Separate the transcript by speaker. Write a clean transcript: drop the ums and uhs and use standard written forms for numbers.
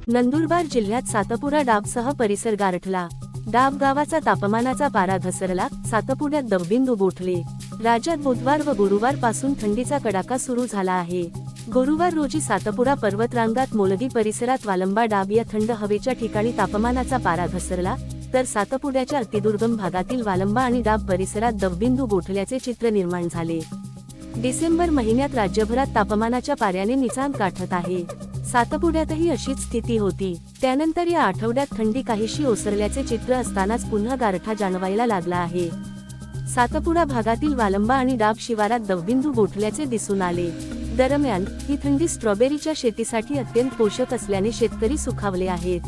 Speaker 1: नंदुरबार जिल्ह्यात सातपुडा डाबसह परिसर गारठला। डाब गावाचा तापमानाचा पारा घसरला, सातपुड्यात दवबिंदू गोठले। राज्यात बुधवार व गुरुवार पासून थंडीचा कडाका सुरू झाला आहे। गुरुवार रोजी सातपुडा पर्वतरांगात मोलगी परिसरात वालंबा डाब या थंड हवेच्या ठिकाणी तापमानाचा पारा घसरला, तर सातपुड्याच्या अतिदुर्गम भागातील वालंबा आणि डाब परिसरात दवबिंदू गोठल्याचे चित्र निर्माण झाले। डिसेंबर महिन्यात राज्यभरात तापमानाच्या पाऱ्याने निचांद गाठत आहे। सातपुड्यातही अशीच स्थिती होती। त्यानंतर या आठवड्यात थंडी काहीशी ओसरल्याचे चित्र असतानाच पुन्हा गारठा जाणवायला लागला आहे। सातपुडा भागातील वालंबा आणि डाब शिवारात दवबिंदू गोठल्याचे दिसून आले। दरम्यान ही थंडी स्ट्रॉबेरीच्या शेतीसाठी अत्यंत पोषक असल्याने शेतकरी सुखावले आहेत।